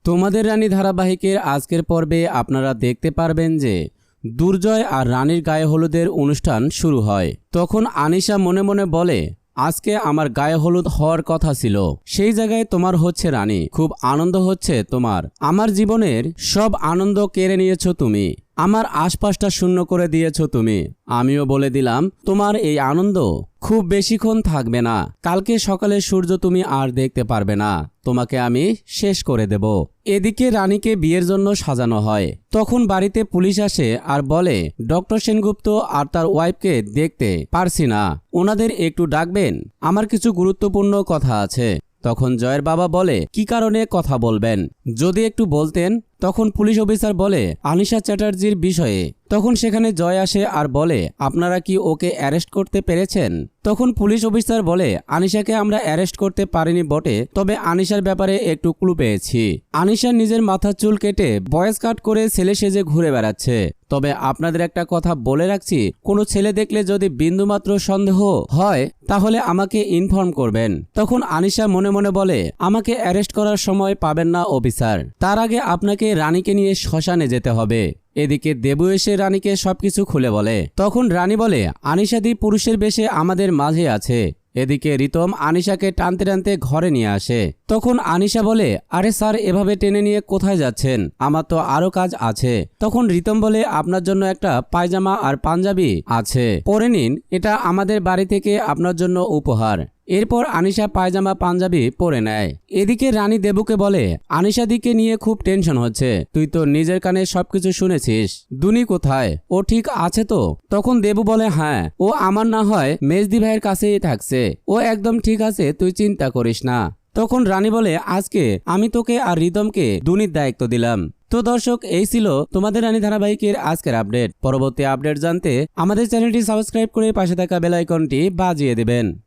তোমাদের রানী ধারাবাহিকের আজকের পর্বে আপনারা দেখতে পারবেন যে দুর্জয় আর রানীর গায়ে হলুদের অনুষ্ঠান শুরু হয়। তখন আনিশা মনে মনে বলে, আজকে আমার গায়ে হলুদ হওয়ার কথা ছিল, সেই জায়গায় তোমার হচ্ছে রানী। খুব আনন্দ হচ্ছে তোমার। আমার জীবনের সব আনন্দ কেড়ে নিয়েছো তুমি, আমার আশপাশটা শূন্য করে দিয়েছো তুমি। আমিও বলে দিলাম তোমার এই আনন্দ খুব বেশিক্ষণ থাকবে না। কালকে সকালে সূর্য তুমি আর দেখতে পারবে না, তোমাকে আমি শেষ করে দেব। এদিকে রানীকে বিয়ের জন্য সাজানো হয়। তখন বাড়িতে পুলিশ আসে আর বলে, ডক্টর সেনগুপ্ত আর তার ওয়াইফকে দেখতে পারছি না, ওনাদের একটু ডাকবেন, আমার কিছু গুরুত্বপূর্ণ কথা আছে। তখন জয়ের বাবা বলে, কি কারণে কথা বলবেন, যদি একটু বলতেন। তখন পুলিশ অফিসার বলে, আনিশা চ্যাটার্জির বিষয়ে। তখন সেখানে জয় আসে আর বলে, আপনারা কি ওকে অ্যারেস্ট করতে পেরেছেন? তখন পুলিশ অফিসার বলে, আনিশাকে আমরা অ্যারেস্ট করতে পারিনি বটে, তবে আনিশার ব্যাপারে একটু ক্লু পেয়েছি। আনিশা নিজের মাথার চুল কেটে বয়েস কাট করে ছেলে সেজে ঘুরে বেড়াচ্ছে। তবে আপনাদের একটা কথা বলে রাখছি, কোনো ছেলে দেখলে যদি বিন্দুমাত্র সন্দেহ হয় তাহলে আমাকে ইনফর্ম করবেন। তখন আনিশা মনে মনে বলে, আমাকে অ্যারেস্ট করার সময় পাবেন না অফিসার, তার আগে আপনাকে রানীকে নিয়ে শ্মশানে যেতে হবে। এদিকে দেবু এসে রানীকে সবকিছু খুলে বলে। তখন রানী বলে, আনিশাদি পুরুষের বেশে আমাদের মাঝে আছে। এদিকে রিতম আনিশাকে টানতে টানতে ঘরে নিয়ে আসে। তখন আনিশা বলে, আরে স্যার, এভাবে টেনে নিয়ে কোথায় যাচ্ছেন, আমার তো আরো কাজ আছে। তখন রিতম বলে, আপনার জন্য একটা পায়জামা আর পাঞ্জাবি আছে, পরে নিন, এটা আমাদের বাড়ি থেকে আপনার জন্য উপহার। এরপর আনিশা পায়জামা পাঞ্জাবি পরে নেয়। এদিকে রানী দেবুকে বলে, আনিশাদিকে নিয়ে খুব টেনশন হচ্ছে, তুই তো নিজের কানে সবকিছু শুনেছিস, দুনি কোথায়, ও ঠিক আছে তো? তখন দেবু বলে, হ্যাঁ, ও আমার না হয় মেজদি ভাইয়ের কাছেই থাকছে, ও একদম ঠিক আছে, তুই চিন্তা করিস না। তখন রানী বলে, আজকে আমি তোকে আর রিদমকে দুনির দায়িত্ব দিলাম। তো দর্শক, এই ছিল তোমাদের রানী ধারাবাহিকের আজকের আপডেট। পরবর্তী আপডেট জানতে আমাদের চ্যানেলটি সাবস্ক্রাইব করে পাশে থাকা বেল আইকনটি বাজিয়ে দেবেন।